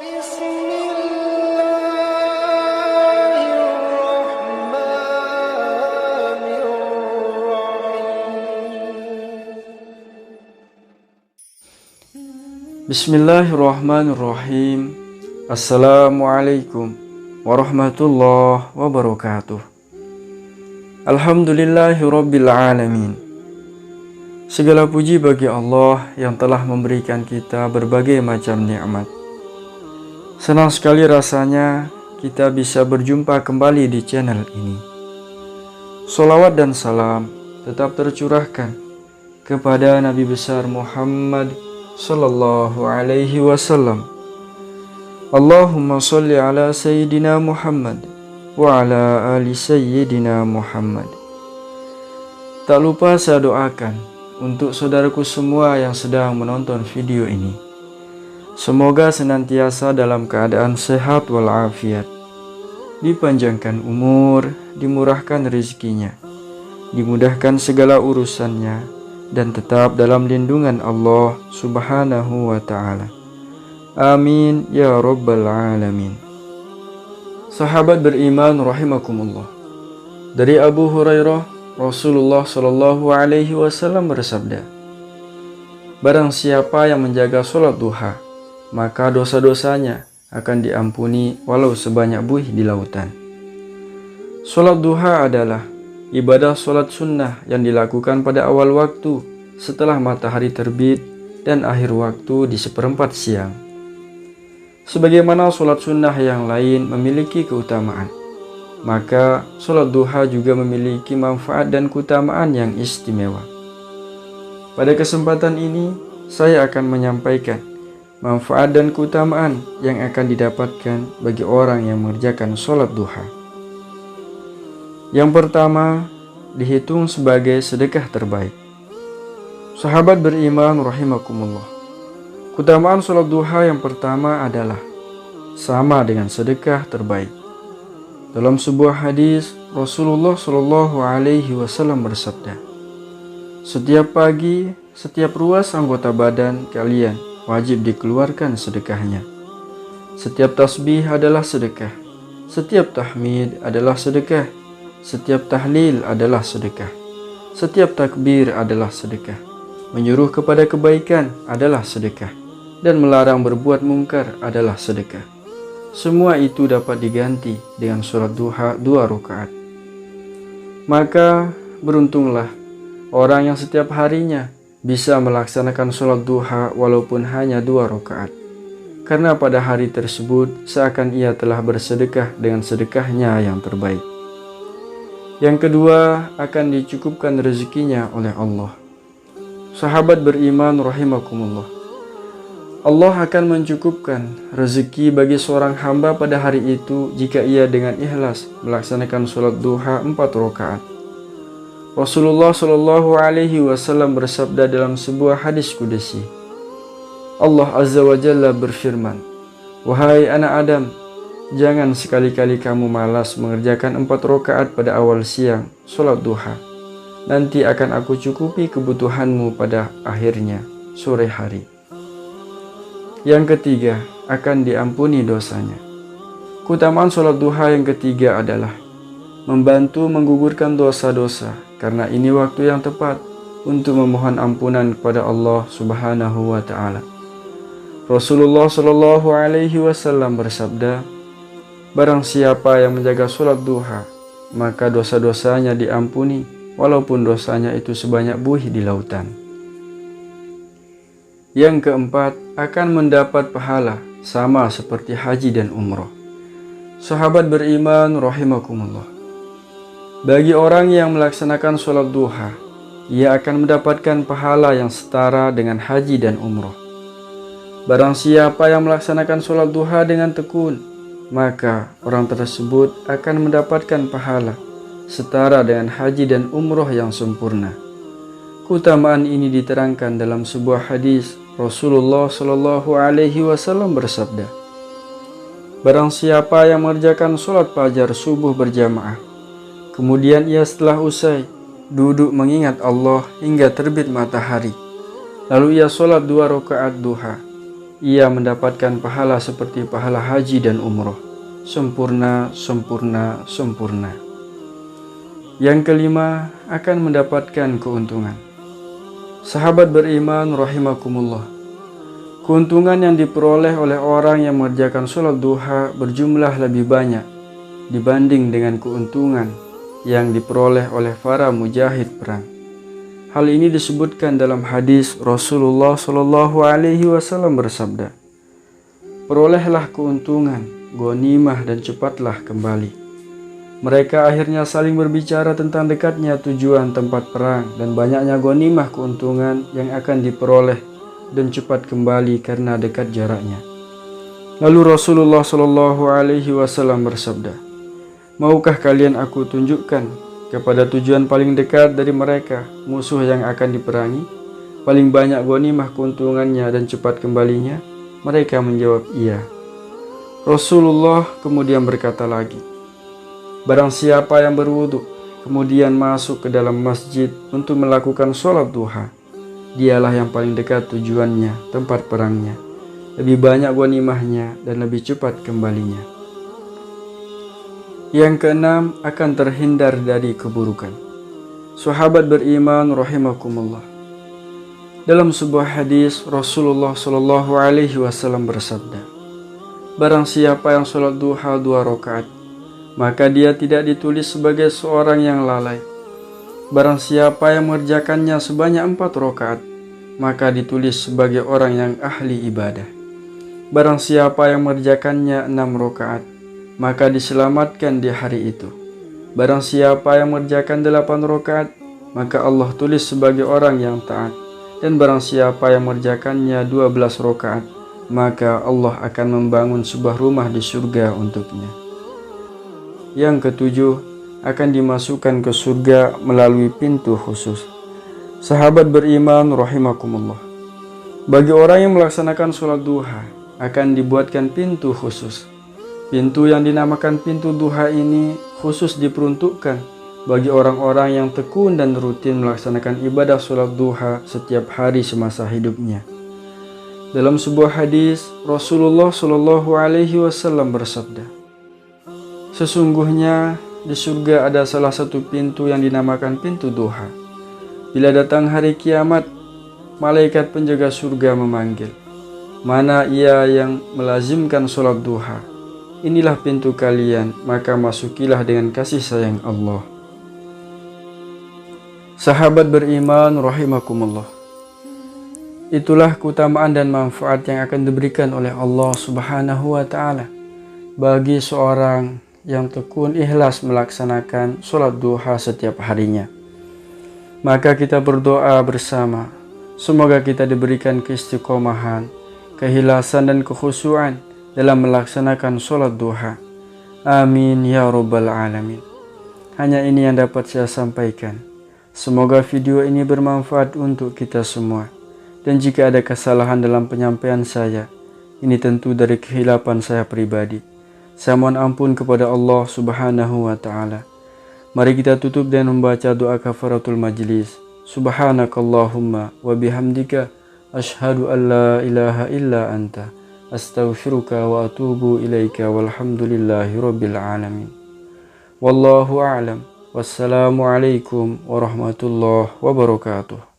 Bismillahirrahmanirrahim. Assalamualaikum warahmatullahi wabarakatuh. Alhamdulillahirabbil alamin. Segala puji bagi Allah yang telah memberikan kita berbagai macam nikmat. Senang sekali rasanya kita bisa berjumpa kembali di channel ini. Sholawat dan salam tetap tercurahkan kepada Nabi besar Muhammad sallallahu alaihi wasallam. Allahumma sholli ala sayyidina Muhammad wa ala ali sayyidina Muhammad. Tak lupa saya doakan untuk saudaraku semua yang sedang menonton video ini. Semoga senantiasa dalam keadaan sehat walafiat, dipanjangkan umur, dimurahkan rezekinya, dimudahkan segala urusannya, dan tetap dalam lindungan Allah subhanahu wa ta'ala. Amin ya rabbal alamin. Sahabat beriman rahimakumullah. Dari Abu Hurairah, Rasulullah sallallahu alaihi wasallam bersabda, barang siapa yang menjaga sholat duha, maka dosa-dosanya akan diampuni walau sebanyak buih di lautan. Sholat duha adalah ibadah sholat sunnah yang dilakukan pada awal waktu setelah matahari terbit dan akhir waktu di seperempat siang. Sebagaimana sholat sunnah yang lain memiliki keutamaan, maka sholat duha juga memiliki manfaat dan keutamaan yang istimewa. Pada kesempatan ini, saya akan menyampaikan manfaat dan keutamaan yang akan didapatkan bagi orang yang mengerjakan sholat duha. Yang pertama, dihitung sebagai sedekah terbaik. Sahabat beriman rahimakumullah. Keutamaan sholat duha yang pertama adalah sama dengan sedekah terbaik. Dalam sebuah hadis, Rasulullah Shallallahu alaihi wasallam bersabda, setiap pagi, setiap ruas anggota badan kalian wajib dikeluarkan sedekahnya. Setiap tasbih adalah sedekah. Setiap tahmid adalah sedekah. Setiap tahlil adalah sedekah. Setiap takbir adalah sedekah. Menyuruh kepada kebaikan adalah sedekah. Dan melarang berbuat mungkar adalah sedekah. Semua itu dapat diganti dengan sholat duha 2 rakaat. Maka beruntunglah orang yang setiap harinya bisa melaksanakan sholat duha walaupun hanya 2 rakaat. Karena pada hari tersebut seakan ia telah bersedekah dengan sedekahnya yang terbaik. Yang kedua, akan dicukupkan rezekinya oleh Allah. Sahabat beriman rahimakumullah. Allah akan mencukupkan rezeki bagi seorang hamba pada hari itu jika ia dengan ikhlas melaksanakan sholat duha 4 rakaat. Rasulullah Shallallahu alaihi wasallam bersabda dalam sebuah hadis qudsi. Allah Azza wa Jalla berfirman, wahai anak Adam, jangan sekali-kali kamu malas mengerjakan 4 rakaat pada awal siang, sholat duha. Nanti akan aku cukupi kebutuhanmu pada akhirnya, sore hari. Yang ketiga, akan diampuni dosanya. Keutamaan sholat duha yang ketiga adalah membantu menggugurkan dosa-dosa, karena ini waktu yang tepat untuk memohon ampunan kepada Allah subhanahu wa ta'ala. Rasulullah Shallallahu alaihi wasallam bersabda, barang siapa yang menjaga sholat duha, maka dosa-dosanya diampuni, walaupun dosanya itu sebanyak buih di lautan. Yang keempat, akan mendapat pahala sama seperti haji dan umroh. Sahabat beriman rahimakumullah. Bagi orang yang melaksanakan sholat duha, ia akan mendapatkan pahala yang setara dengan haji dan umroh. Barang siapa yang melaksanakan sholat duha dengan tekun, maka orang tersebut akan mendapatkan pahala setara dengan haji dan umroh yang sempurna. Keutamaan ini diterangkan dalam sebuah hadis. Rasulullah Shallallahu alaihi wasallam bersabda, barang siapa yang mengerjakan sholat fajar subuh berjamaah, kemudian ia setelah usai duduk mengingat Allah hingga terbit matahari, lalu ia sholat 2 rakaat duha, ia mendapatkan pahala seperti pahala haji dan umroh. Sempurna, sempurna, sempurna. Yang kelima, akan mendapatkan keuntungan. Sahabat beriman rahimakumullah. Keuntungan yang diperoleh oleh orang yang mengerjakan sholat duha berjumlah lebih banyak dibanding dengan keuntungan yang diperoleh oleh para mujahid perang. Hal ini disebutkan dalam hadis Rasulullah Shallallahu Alaihi Wasallam bersabda, "Perolehlah keuntungan, ghanimah dan cepatlah kembali." Mereka akhirnya saling berbicara tentang dekatnya tujuan tempat perang dan banyaknya ghanimah keuntungan yang akan diperoleh dan cepat kembali karena dekat jaraknya. Lalu Rasulullah Shallallahu Alaihi Wasallam bersabda, "Maukah kalian aku tunjukkan kepada tujuan paling dekat dari mereka, musuh yang akan diperangi, paling banyak ghanimah keuntungannya dan cepat kembalinya?" Mereka menjawab, "Iya." Rasulullah kemudian berkata lagi, "Barang siapa yang berwudu, kemudian masuk ke dalam masjid untuk melakukan sholat duha, dialah yang paling dekat tujuannya, tempat perangnya, lebih banyak ghanimahnya dan lebih cepat kembalinya." Yang keenam, akan terhindar dari keburukan. Sahabat beriman rahimakumullah. Dalam sebuah hadis Rasulullah Shallallahu Alaihi Wasallam bersabda, "Barang siapa yang sholat duha 2 rakaat, maka dia tidak ditulis sebagai seorang yang lalai. Barang siapa yang mengerjakannya sebanyak 4 rakaat, maka ditulis sebagai orang yang ahli ibadah. Barang siapa yang mengerjakannya 6 rakaat, maka diselamatkan di hari itu. Barang siapa yang mengerjakan 8 rakaat, maka Allah tulis sebagai orang yang taat. Dan barang siapa yang mengerjakannya 12 rakaat, maka Allah akan membangun sebuah rumah di surga untuknya." Yang ketujuh, akan dimasukkan ke surga melalui pintu khusus. Sahabat beriman rahimakumullah. Bagi orang yang melaksanakan sholat duha, akan dibuatkan pintu khusus. Pintu yang dinamakan pintu duha ini khusus diperuntukkan bagi orang-orang yang tekun dan rutin melaksanakan ibadah sholat duha setiap hari semasa hidupnya. Dalam sebuah hadis, Rasulullah Shallallahu Alaihi Wasallam bersabda, "Sesungguhnya di surga ada salah satu pintu yang dinamakan pintu duha. Bila datang hari kiamat, malaikat penjaga surga memanggil, 'Mana ia yang melazimkan sholat duha? Inilah pintu kalian, maka masukilah dengan kasih sayang Allah.'" Sahabat beriman rahimakumullah. Itulah keutamaan dan manfaat yang akan diberikan oleh Allah Subhanahu wa Ta'ala bagi seorang yang tekun ikhlas melaksanakan sholat duha setiap harinya. Maka kita berdoa bersama, semoga kita diberikan keistiqomahan, keikhlasan dan kekhusyuan dalam melaksanakan sholat duha. Amin ya rabbal alamin. Hanya ini yang dapat saya sampaikan. Semoga video ini bermanfaat untuk kita semua. Dan jika ada kesalahan dalam penyampaian saya, ini tentu dari kehilapan saya pribadi. Saya mohon ampun kepada Allah Subhanahu wa Ta'ala. Mari kita tutup dengan membaca doa kafaratul majlis. Subhanakallahumma wa bihamdika asyhadu an la ilaha illa anta astaghfiruka wa atubu ilaika walhamdulillahi rabbil alamin. Wallahu a'lam. Wassalamualaikum warahmatullahi wabarakatuh.